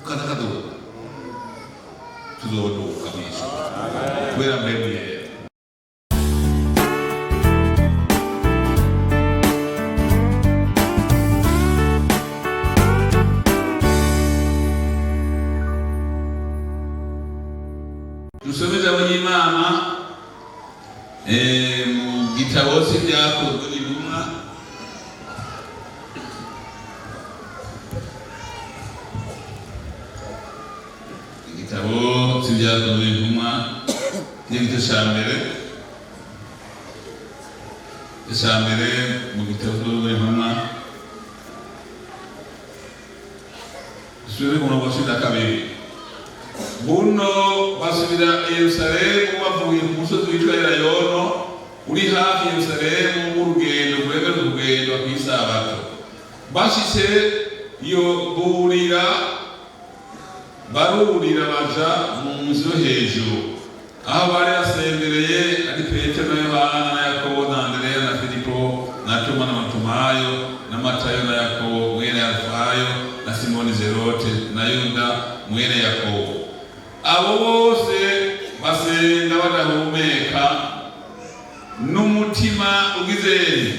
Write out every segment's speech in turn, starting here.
tukatakaduka tuzoduka mwisho kubera mpemu yera. Dusomeza abanyimana mu gitabo cy'ibyakozwe n'intumwa cy'ibyakozwe n'intumwa n'igice cya mbere mu gitabo cy'ibyakozwe n'intumwa dusubire ku murongo wa 12. Buno basubira Yerusalemu bavuye ku musozi witwa Elayono uri hafi Yerusalemu w'urugendo rwegera urugendo kw'isabato. Bashitse iyo barurira baja mu nzu yo hejuru aho bari basendereye ari Petero na Yohana na Yakobo na Andreya na Filipo na Toma na Matumayo na Matayo na Yakobo mwene Alfayo na Simoni Zelote na Yuda mwene Yakobo. Abo bose basenga badahumeka n'umutima ugizeni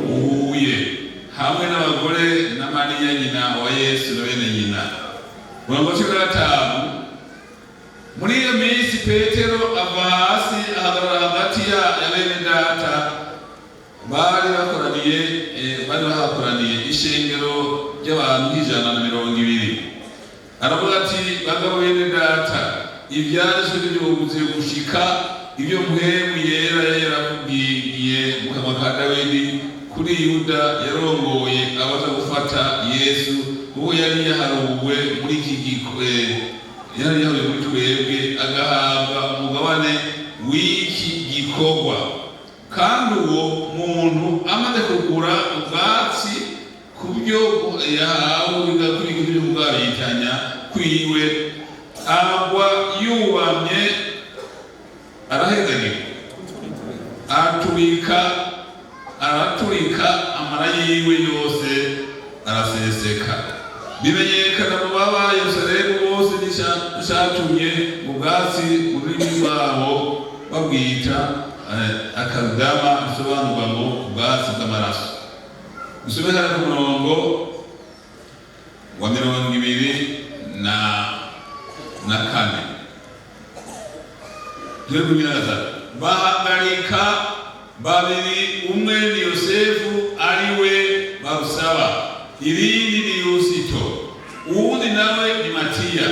uhuye hamwe n'abagore na Mariya nyina wa Yesu na bene nyina. Murongo wa 15. Muri iyo minsi Petero ava hasi ahagarara hagati ya bene data bari bahakoraniye ishengero ry'abantu 120. Aravuga ati bagabo bene data ibyanditswe by'ubuvuzi gushika ibyo mpemu yera yaravubwiye mu kanwa ka Dawidi kuri Yuda yarongoye abaza gufata Yesu uwo yari yaharuwe muri iki gikwe yari yahuye muri twebwe agahabwa umugabane w'iki gikorwa. Kandi uwo muntu amaze kugura ubwatsi kubyo yahawe bigakurikira ibyo bwabitanya kwiwe agwa yubamye arahezagirwa araturika amara yiwe yose araseseka. Bimenyekana mu baba Yerusalemu bose n'ishatumye mu bwatsi mu rurimi rwabo babwita akadama bisobanurwa ngo ubwatsi bw'amaraso. Usome hano ku murongo wa 24. Bahagarika babiri, umwe ni Yosefu ariwe Barusaba, irindi ni Yusito, uwundi nawe ni Matiya.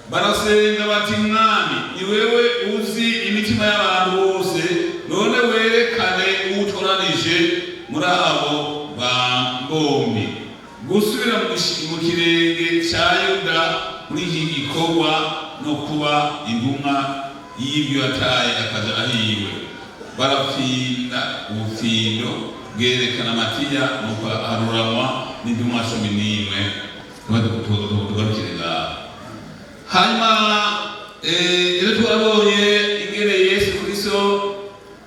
Barasenga bati mwami ni wewe uzi imitima y'abantu bose, none werekane uwutoranije muri abo bombi gusubira mu kirenge cya Yuda muri iki gikorwa no kuba intumwa y'ibyo yataye akaja ahiwe. Barapfinda ubufindo bwerekana Matiya nuko aruranwa n'intumwa 11 tugarukire ngaho. Hanyuma iyo turabonye ingene Yesu Kristo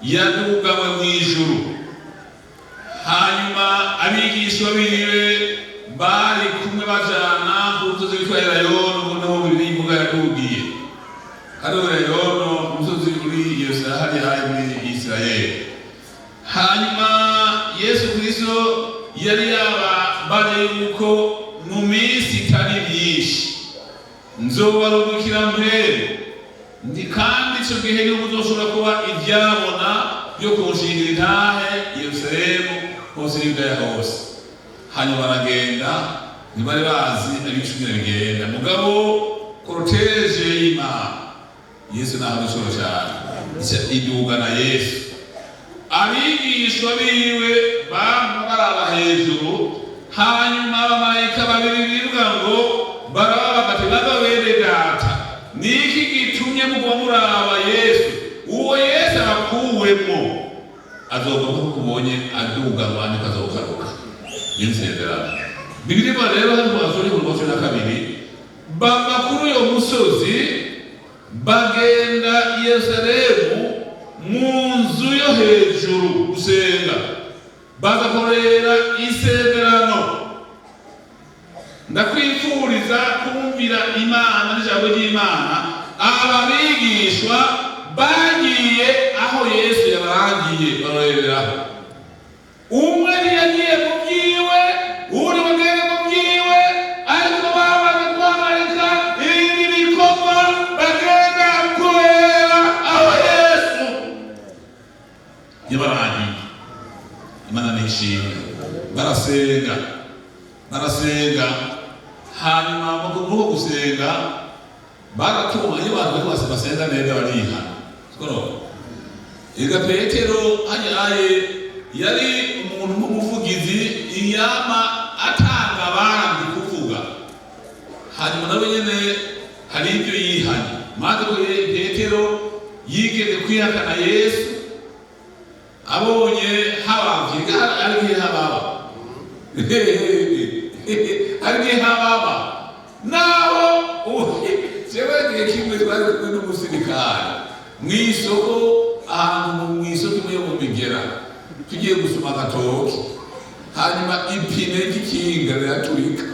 yadugawe mu ijuru, hanyuma abigishwa biwe bari kumwe bajana ku musozi witwa Elayono noho birimbuga yadugiye. Elayono umusozi uri Yerusalemu muri Israeli. Hanyuma Yesu Kristo yari yababare yuko mu minsi itari myinshi nzobarungikira mbere ndi kandi ico gihe niho muzoshobora kuba ivyabona byo kunshingira intahe Yerusalemu hose Yudaya hose. Hanyuma baragenda ntibari bazi abicumira bigenda mugabo koroteje y'Imana Yesu naho bishoro cyane iduga na Yesu. Abigishwa biwe baraba hejuru, hanyuma abamarayika babiri bivuga ngo baraba bati baba bene data niki gitumye mugwa muraba Yesu, uwo Yesu abakuwemo azoga ko kubonye aduga abandi kazogaruka yinzendera. Bibiliya rero hano basore mu rwose na kabiri bava kuri uyo musozi bagenda Yerusalemu mu nzu yo hejuru gusenga, bagakorera isezerano ndakwifuriza kumvira Imana n'ijambo ry'Imana. Aba bigishwa bagiye aho Yesu yabarangiye barohereraho. Umwe ntiyagiye mu byiwe, uwundi bagenda mu byiwe, ariko bamaze guhagarika ibindi bikorwa bagenda kubera aho Yesu yabarangiye. Imana nishimwe. Barasenga hanyuma mu kuvuga gusenga baratuma iyo abantu bose basenga neza barihana. Ega Petero yari umuntu w'umuvugizi iyama atanga abandi kuvuga, hanyuma nawe nyene hari ibyo yihanye. Maze Petero yigeze kwihakana Yesu abonye habavye arigihe hababa naho jewe gihe kimwe twari kumwe n'umusirikare mw'isoko, ahantu mw'isoko imwe yo mu Migera tugiye gusoma agatoki, hanyuma ipine ry'ikinga riraturika.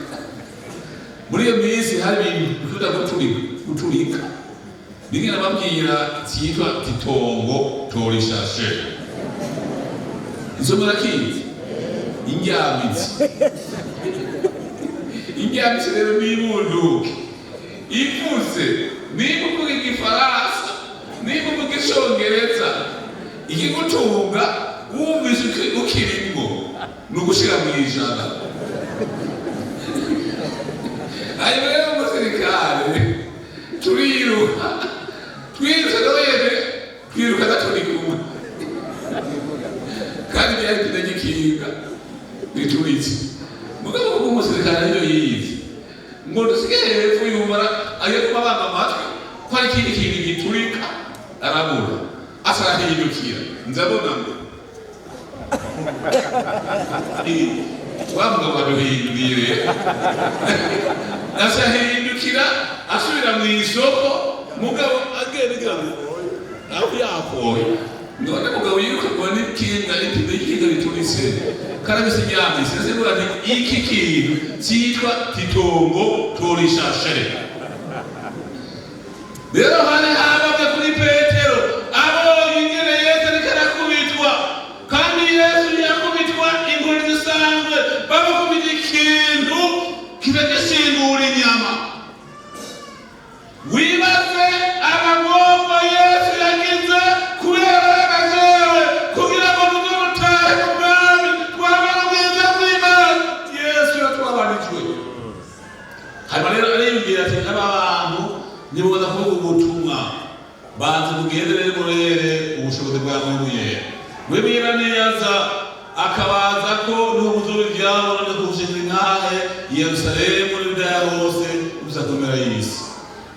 Muri iyo minsi hari ibintu bikunda guturika bimwe nababwira cyitwa Titongo Torishashe. Izo murakizi Indyamisi rero n'ibunduke ivuze, niba uvuga Igifaransa, niba uvuga Icongereza, ikigutunga wumvise ukirimwo ni ugushira mw'ijana. Hanyuma rero umusirikare turiruka turi kumwe, kandi byari kinagikinga bituritse. Mugabo w'umusirikare niyo yize ngo dusigaye hepfo yumara agiye kubabanga amatwi ko hari ikindi kintu giturika, arabura asarahindukira nzabona ngo wa mugabo waduhinduriye asahindukira asubira mw'isoko. Mugabo agenda aho yakoye none mugabo yiruka kubona ikinga rituritse karabise ryamye sezebura iki kintu cyitwa Titongo Torishashe. Rero hari habaga kuri Petero abonye ingene Yesu ariko arakubitwa, kandi Yesu yakubitwa inkoni zisanzwe, babakubita ikintu kitagisimbura inyama. Wibaze abagomba Yesu yagize kubera yagazewe kugira ngo tuzomutahe mu bwami twabana bwiza bw'Imana. Yesu yatwabarijwe. Hanyuma rero ariyumvira ati aba bantu niboza kuvuga ubutumwa banze mugendere murere ubushobozi bwa Mungu yera. Webira neza akabaza ko niho muzoba ivyabo no gushinga intahe i Yerusalemu n'Iyudaya hose uzakomera y'isi.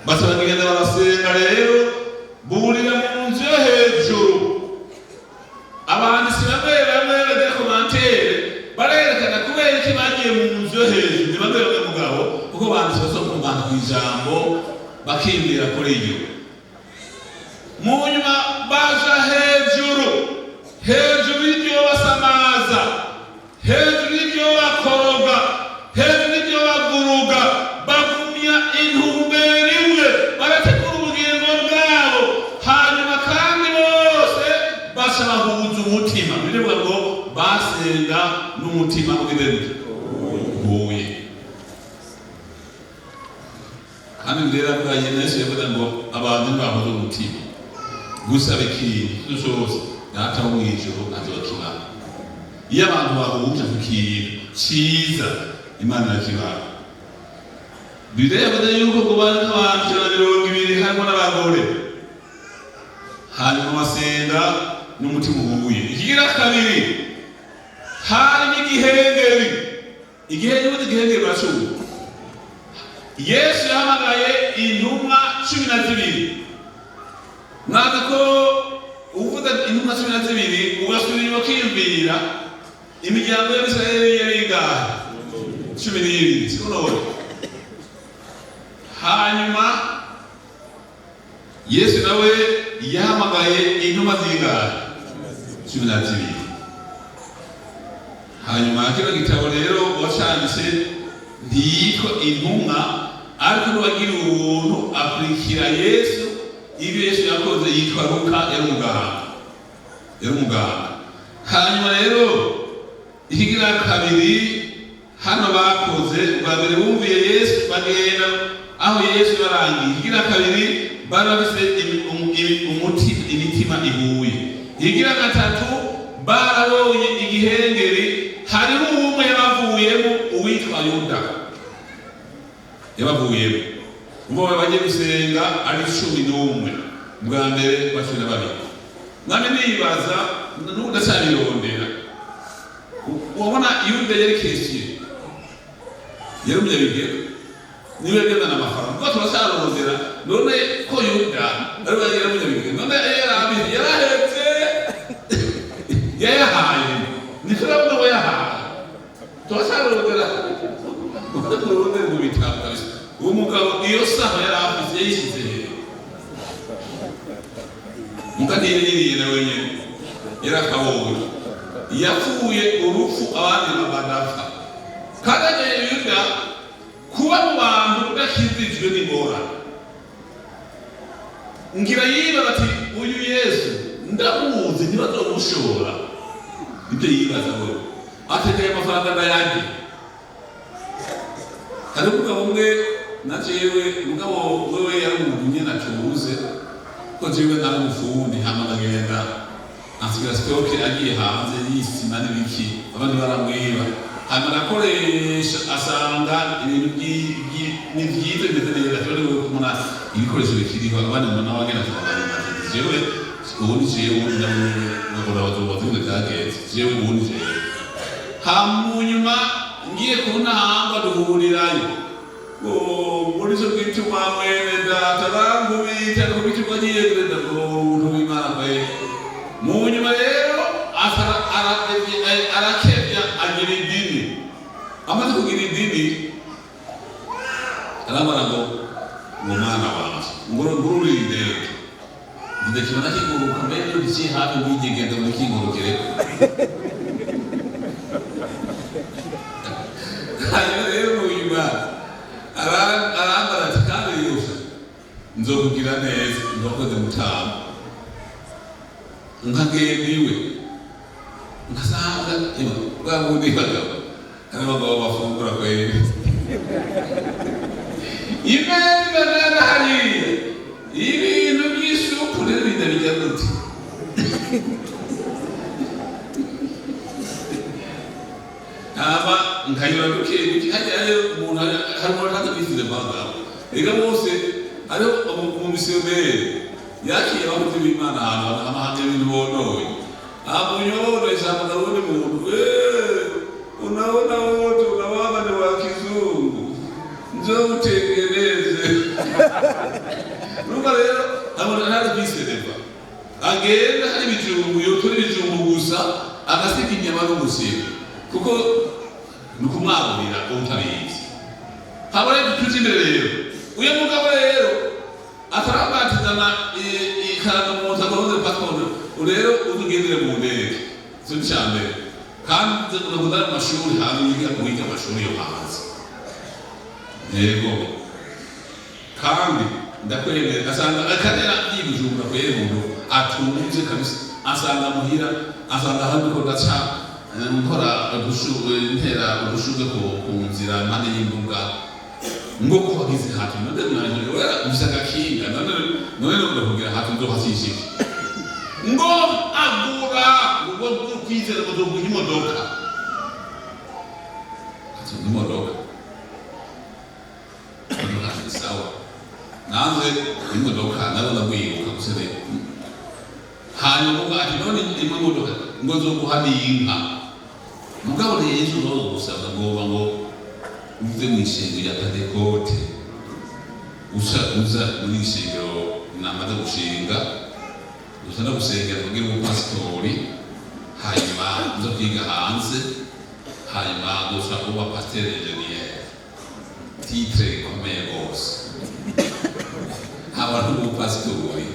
Basi bagenda barasenga rero burira mu nzu yo hejuru. Abanditsi bamwe bagira komantere barerekana kubera iki bagiye mu nzu yo hejuru. Ni bamwe mugabo kuko banditsi basoma kumvana kw'ijambo bakimbira kuri iyo. Mu nyuma baja hejuru y'ibyo basamaza, hejuru y'ibyo bakoroga, hejuru y'ibyo baguruga, bagumya intumbero imwe, barategura ubugingo bwabo. Hanyuma kandi bose basa bahuza umutima, bivuga ngo basenga n'umutima ubuye. Kandi rero bwaye Yesu yavuga ngo abantu bahuza umutima gusaba ikintu cyose data wo mw'ijuru azokibana. Iyo abantu bahuje ku kintu cyiza Imana irakibana. Bibiliya yavuze yuko ku bantu abantu 200 harimo n'abagore, hanyuma basenga n'umutima uhuye. Ikigira kabiri hari n'igihengeri. Igihengeri barashuka. Yesu yahamagaye intumwa 12. Mwaza ko uvuga intumwa 12 ugasubira inyuma kwiyumvira imiryango y'Abisirayeli yari ingahe? 12. Siko hanyuma Yesu nawe yahamagaye intumwa zingahe? 12. Hanyuma kino gitabo rero wacanditse ntiyitwa intumwa, ariko n'uwagira ubuntu akurikira Yesu. Ibyo Yesu yakoze yitwa Luka, yari umuganga. Hanyuma rero ikigira kabiri hano bakoze bwa mbere bumviye Yesu bagenda aho Yesu yarangiye. Ikigira kabiri bari bafise imitima ihuye. Ikigira gatatu barabonye igihengeri, hariho umwe yabavuyemo uwitwa Yuda yabavuyemo. Ubwo bagiye gusenga ari 11 bwa mbere bashira babiri. Nami nibaza n'udasabirondera. Ubona Yuda yari Kristo. Yari umunyabigero. Niwe yagenda n'amafaranga. Kuko turasarondera none ko Yuda ari yari umunyabigero. None yarahetse yayahaye. Nifurabona we yahaye. Turasarondera. Kuko turondera mu bitabo kabisa. Uwo mugabo iyo saha yari afite yayishyize hejuru. Mukadiriye nawe nyine yarakabonye. Yapfuye urupfu abandi badapfa. Kandi Yuda kuba mu bantu udakizijwe n'ingorane. Ngira yiba bati uyu Yesu ndamuzi ntibazomushobora. Ibyo yibaza we ategeye amafaranga ndayandi. Hari umugabo umwe najewe mugabo wewe yari umuntu nyine acuruze ko jewe nari umufundi hama ndagenda asigira stoke agiye hanze y'isima n'ibiki abandi baramwiba hama nakoresha asanga ibintu n'ibyize ndetse neza cyane kumuna ibikoresho bikiriho abandi umuntu wagenda kubana jewe ubundi jewe ngakora abazobavuga cyageze jewe ubundi hamunyuma ngiye kubona hamba duhurirayo muri zo kwituma mwene data bangubita kubituma ngiye kwenda umuntu w'Imana kwe mu nyuma rero arakebya agira idini amaze kugira idini arambara ngo mwana wanjye ngururi ndende ndakibona kiguruka mbere yo gici hafi ngigenda muri kingurukire rero uyu arambara ati kandi yose nzokugira neza ndokoze mutama nkageniwe nkasanga bwabundi bagabo hari abagabo bafungura kweli imeri banana hariya ibintu by'isupu rero bidabijya gute aba nkayura duke hajya umuntu harimo hata bisize bagabo ega bose ari umumisiyoneri yakiye abakozi b'Imana ahantu amahanga y'ibintu bonoye amunyono ijambo ndabona umuntu unaona wote unawaga ni wa kizungu njoo utengeneze nuko rero abona hata bisize agenda hari bijumbu yotora ibijumbu gusa agasiga inyama n'umusigo kuko nukumwabulira utabizi habone tuti imbere rero uyo mugabo rero atarabatizana ikaraga mu ntagoze passport rero utugendere mu ndege cyo cyane kandi ndakudara amashuri hanze yiga amashuri yo hanze yego kandi ndakwemera asanga akadera y'ibijumba kwere mu atunze kabisa asanga muhira asanga handi ko gacha nkora ntera udushuge ku nzira mpande y'imbuga ngo kubagize hatu none nanje wera usanga kinga none ndakugira hatu ndo hasishike ngo agura ngo kwizera ngo ndo imodoka ati imodoka ndo sawa nanze imodoka nabona kwiruka kusebe hanyuma ati none imodoka ngo zo guhani inka mugabo ne Yesu no gusaba ngo uze mwishingo ya Pentecote uza mwishingo namada gushinga usana gusengera kugira ngo pastori hanyuma zo kwiga hanze hanyuma gusa kuba pasteur engineer titre ikomeye gose abantu bo pastori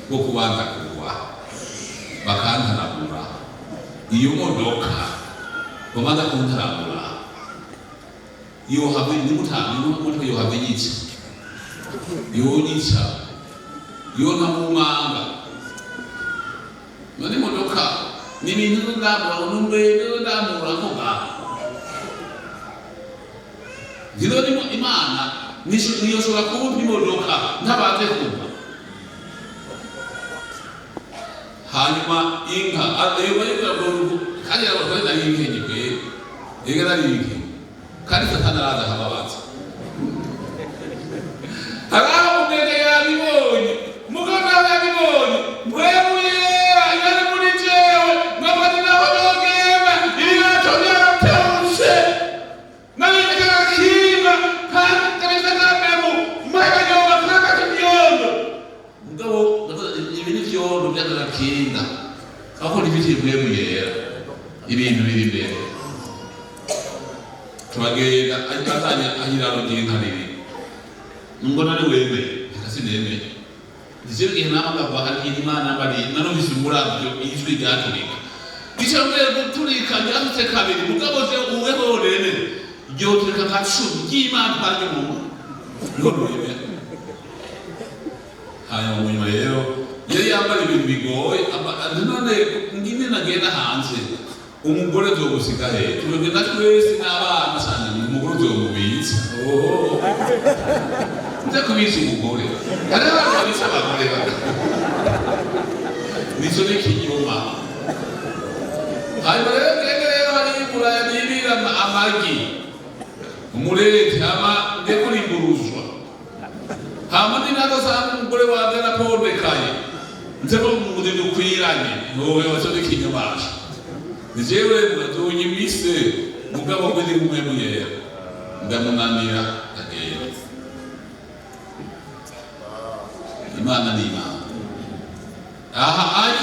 bo kubanda kuwa bakantarabura iyo modoka bamaze kuntarabura yohava yica yonyica yonka mu manga none imodoka ni ibintu ndamura n'umwene ndamura nkoga ngironi Imana niyoshobora kubumba imodoka ntabanze kumva hanyuma inka kandi abagore nari inkenye kwe ega nari inkenye kandi Satani araza akababaza haraho umwene yabibonye mugabo nawe yabibonye mwebuyera yari muri jewe mwabandi naho yogema ibirato byaratewuse nabitega kima kandi kabisa kamemu mwega yoba kaka kibyondo mugabo ibintu byondo byagarakinda aho nibitiye mwebuyera ibintu biri imbere tubagenda atanya ahiraro ry'inkariri ngo none weme akasineme ndizibwiye n'abagabo hari Imana bari nanumvise umuravyo ijwi ryaturika icambere guturika ryatutse kabiri mugabo je uweho rene ryo turika nka 10 ry'Imana paryo mu none weme hanyuma munyuma rero yari yambara ibintu bigoye none ngine nagenda hanze umugore zogusiga he tugenda twese n'abana cyane umugore uzomubitsa nze kubitsa umugore hari abantu babitsa abagore nizo n'ikinyoma hanyuma rero hari imuraya nibira amagi umurete hama ndekurimburuzwa hama ninadasanga umugore wanjye napondekaye nze ko umundi dukwiranye wowe wazo n'ikinyomasha nijewe mugazonyimise mugabo gwedi kumwemuyera ndamunanira agenda Imana ni Imana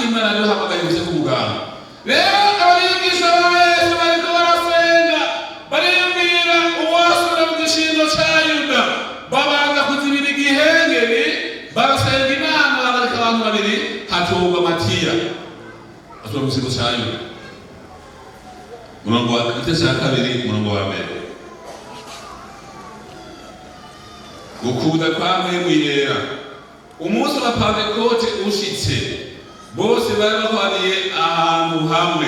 Imana duhamagaye gusa kumuganga rero abigisha bose bariko barasenga bariyumvira uwasubira mu gishingo ca Yuda babanza kuzibira igihengeri barasenga Imana bagarika abantu babiri hatorwa Matiya asubira mu gishingo ca Yuda murongo wa kabiri murongo wa mbere gukuza kwa mwemuyera umunsi wa Pentekote ushitse bose bari bahwariye ahantu hamwe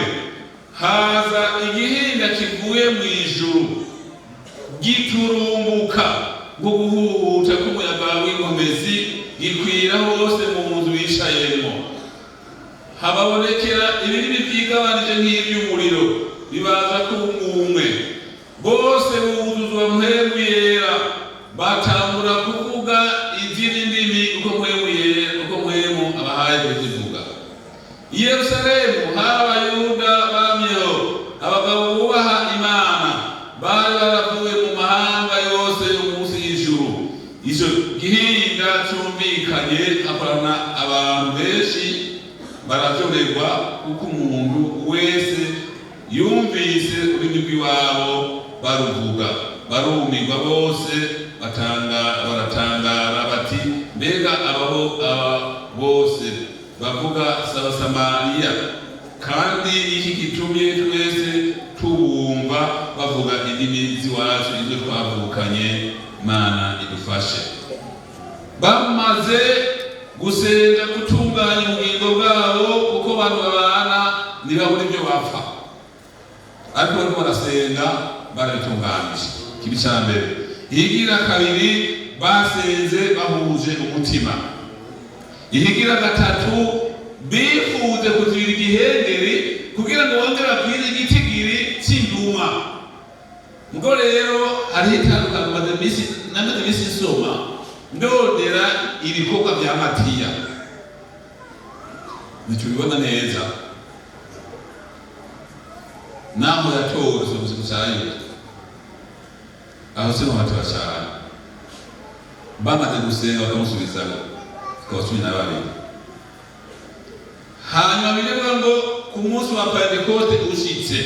haza igihinda kivuye mu ijuru giturumbuka ngo guhuhuta k'umuyaga w'inkomezi gikwira hose mu nzu bicayemo hababonekera ibirimi vyigabanije nk'ivy'umuriro bibaza kumwe bose buzuzwa mpemu yera batangura kuvuga izindi ndimi uko mpemu abahaye kuzivuga i Yerusalemu hari abayuda bamyeho abagabo bubaha Imana bari baravuye mu mahanga yose yo munsi y'ijuru ico gihinda cumvikanye hakorana abantu benshi baravyorerwa kuko umuntu wese yumvise ururimi rw'iwabo baruvuga barumirwa bose baratangara bati mbega aba bose bavuga Samariya kandi iki gitumye twese tubumva bavuga indimi z'iwacu izo twavukanye Imana idufashe bamaze gusenga gutunganya ubugingo bwabo kuko abantu babana ntibabura ibyo bapfa ariko bariko barasenga barabitunganije kibi ca mbere ihigira kabiri basenze bahuje umutima ihigira gatatu bifuze kuzibira igihengeri kugira ngo bongere bakwire igitigiri c'induma mugo rero hariho itandukanye namaze imisi nsoma ndondera ibikorwa vya Matiya ntitubibona neza naho yatowe ubuzima bwa Yuda aho se bahatwa cyane bamaze gusenga bakamusubizaho tukaba 12 hanyuma bivuga ngo ku munsi wa Pentekote ushitse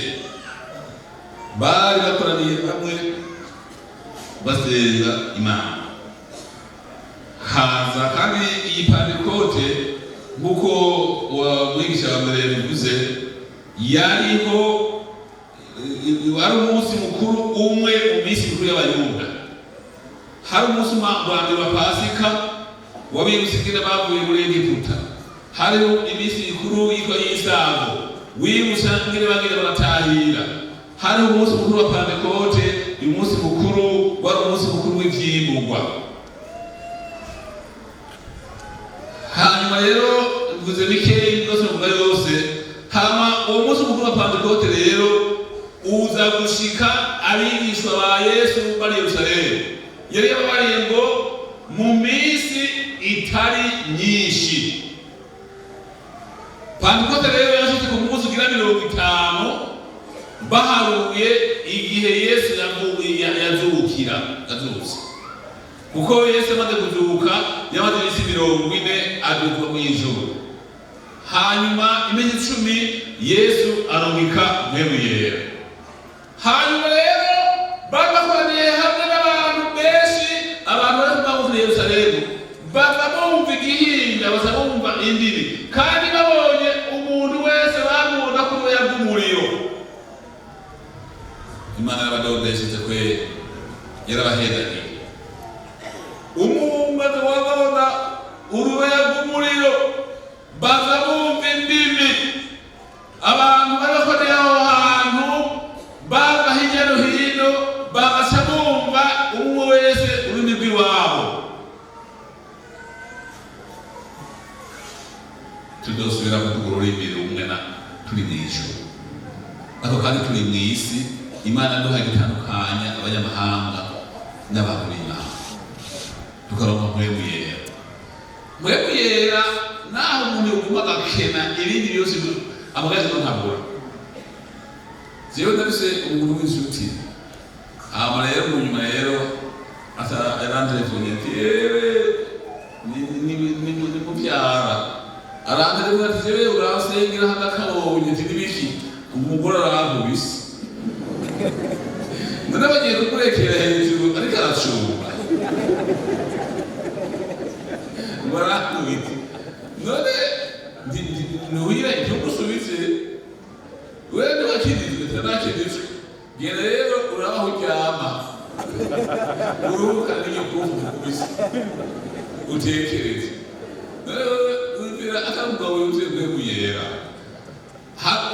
bari bakoraniye hamwe basenga Imana haza kandi iyi Pentekote nkuko mwigisha wa mbere bivuze yariho wari umunsi mukuru umwe mu minsi mikuru y'abayuda. Hari umunsi wa mbere wa Pasika wabibutse ingene bavuye muri Egiputa. Hariho iminsi mikuru yitwa y'Isago wibutsa ingene bagenda baratahira. Hariho umunsi mukuru wa Pentekote, uyu munsi mukuru wari umunsi mukuru w'ivyimburwa. Hanyuma rero mvuze bikeyi byose mvuga yose. Hama uwo munsi mukuru wa Pentekote rero uza gushika abigishwa ba Yesu bari Yerusalemu. Yari yababariye ngo mu minsi itari myinshi. Pentekote rero yashitse ku munsi ugira 50 baharuye igihe Yesu yazukira azutse. Kuko Yesu amaze kuzuka yamaze iminsi 40 aduka mu ijuru. Hanyuma iminsi 10 Yesu arungika mpemu yera. Hanyuma rero babakoraniye hamwe n'abantu benshi, abantu bari kuva muri Yerusalemu bumva igihinda, bumva indimi, kandi babonye umuntu wese bamubona ko yagumuriyo. Imana y'abadodesheje kwe yarabahedanye. Umumbaza wabona urubeya rw'umuriro baza bumva indimi. Abantu bari bakoreye aho hantu bava hirya no hino bagasha bumva umwe wese ururimi rw'iwabo. Tudosubira kuvuga ururimi rumwe na turi mu ijuru, ariko kandi turi mu isi. Imana duhaye gutandukanya abanyamahanga n'abantu b'Imana, tukaronka mpwemu yera. Mpwemu yera naho umuntu yoguma agakena ibindi byose amagazi ntabura. Jewe ndabise umuntu w'inshuti, hama rero mu nyuma rero asa yarantelefone ati ni mubyara arantelefone ati jewe urasengera hagakabonye ati nibiki umugore arangubise. None bagiye kukurekera hejuru ariko aracumba barakubita. None nuhira ibyo musubize wewe ntiwakidizwe ntanakidizwe. Genda rero urabaho uryama uruhuka n'iyo kumvise utekereze. None akamugabo yuzuye mpwemu yera,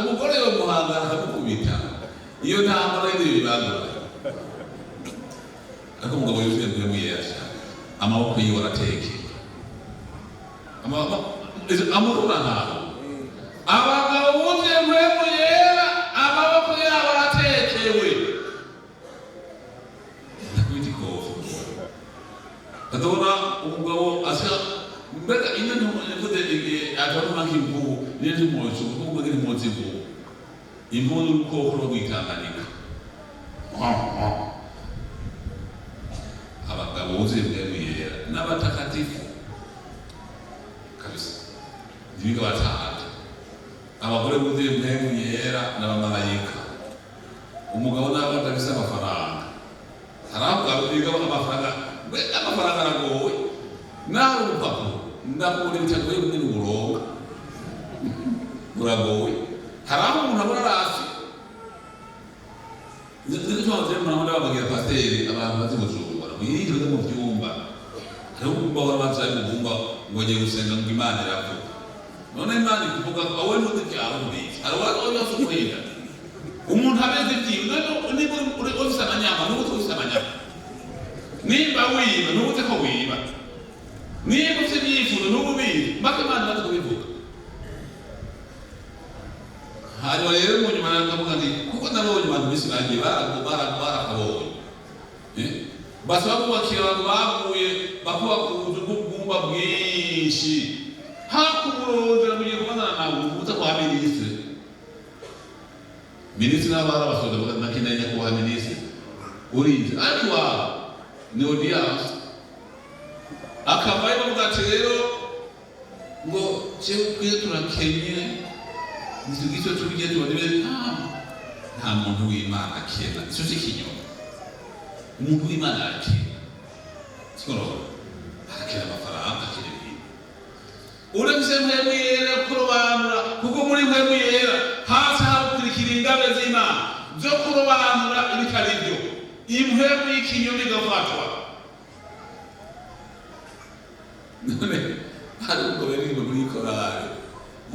umugore yo muhangana akamukubita iyo ntambara y'ibyo bibandura. Ariko umugabo yuzuye mpwemu yera amaboko yiwe aratekeye, amurura ntaho. Abagabo buzuye mpwemu yera amaboko yabo aratekewe. Ndakwita ikofu ndabona umugabo asa mbega inyantu mvuze atari nk'imvubu n'indi mwozo kuko ngiri mwozi vuba imvubu n'urukoko rwo Tanganyika. Abagabo buzuye mpwemu yera n'abatakatifu kabisa ndibiga batahata. Abagore buzuye mpwemu yera n'abamarayika. Umugabo nabo ndabise amafaranga, haravuga biga amafaranga. Amafaranga aragowe naho urupapuro ndakubona bitagoye kumwe n'uburongo buragowe. Haraho umuntu abona rasi nzitwaze murabona babagira pasiteri abantu bazi gucumbura mwirinde mu byumba. Hariho umwumba w'abazayi mu bumba ngo agiye gusenga ngo Imana iravuga. None Imana ikuvuga ko wowe ntuzi ibyawe ubizi. Hari uwari wasukuhira umuntu abeze ibyiwe. Niba uri ofise amanyama n'ubu ufise amanyama, nimba wiba n'ubu uzi ko wiba, niba ufite ibyifuzo n'ubu ubizi mpaka Imana imaze kubivuga. Hanyuma rero mu nyuma ndavuga nti kuko nabonye abantu bisi bagiye barakabonye basaba kubakira abantu bavuye bakubaka ubuzu bw'ubwumba bwinshi hakumurondera mugiye kubonana nabo ubuza kwa minisitiri n'abari abasoza bavuga nakinanya kuba minisitiri urinze ariko wabo ni audience akabaye bavuga ati rero ngo cyo turakenye nizigicyo tugiye tubone nta muntu w'Imana akena. Icyo kinyoma umuntu w'Imana akena sikoro akena amafaranga akena ibintu. Urabise mpwemu yera kurobanura kuko muri mpwemu yera hasi hakurikira ingabe z'Imana zo kurobanura ibitari byo. impwemu y'ikinyoni igafatwa. None hari ubwo baririmba muri korali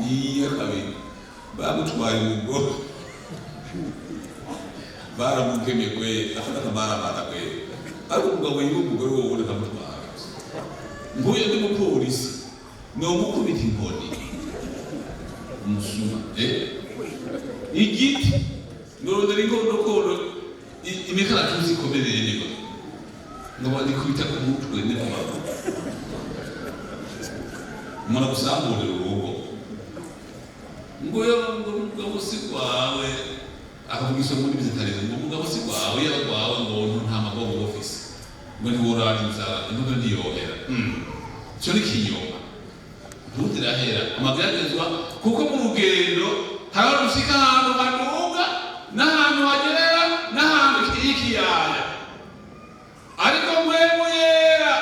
iya kabiri bamutwaye umugore baramukemye kwe afata akamarabara kwe ariko umugabo yiwe umugore wowe ubona akamutwara mbuye ndi mupolisi ni umukubita inkoni umusuma igiti ndorondera inkondo imikaratusi ikomereye niba ngabo ndikubita ku mutwe n'amaguru umuntu agusamburira urugo umugabo si kwawe akavuga isomo n'ibizitarizo ngo umugabo si kwawe yaba kwawe ngo nta magogo ofisi ngo ntiworara inzara intuga ndiyohera cyo ni kinyoma ntutirahera amageragezwa kuko mu rugendo hari rushika ahantu hanuga n'ahantu hagerera n'ahantu ikiyaya ariko mwemu yera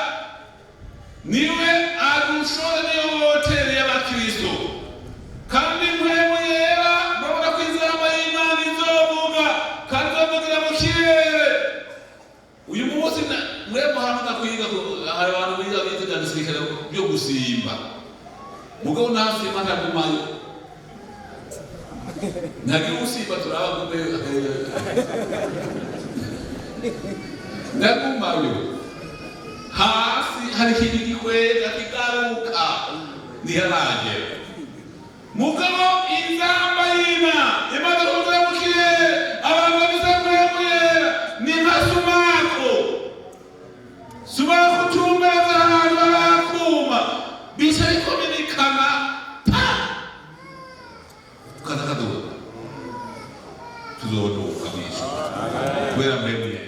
niwe agushora niyo hoteli y'abakristo kandi mwemu yera babona ko inzamba y'Imana izovuga kandi bavugira mu kirere. Uyu munsi mwemu hamaze kwiga hari abantu biga bita gisirikare byo gusimba mugabo nasimba ntagumayo ntagira usimba turabagume ndagumayo hasi hari ikintu gikwega kigaruka ntiyaragera mugabo inzamba y'Imana imaze kuvuga mu kirere abantu babizamuyera ni nka sumako tumbaza ahantu harakuma bica bikominikana ukazakaduka tuzodoka mwisho kubera mwemwe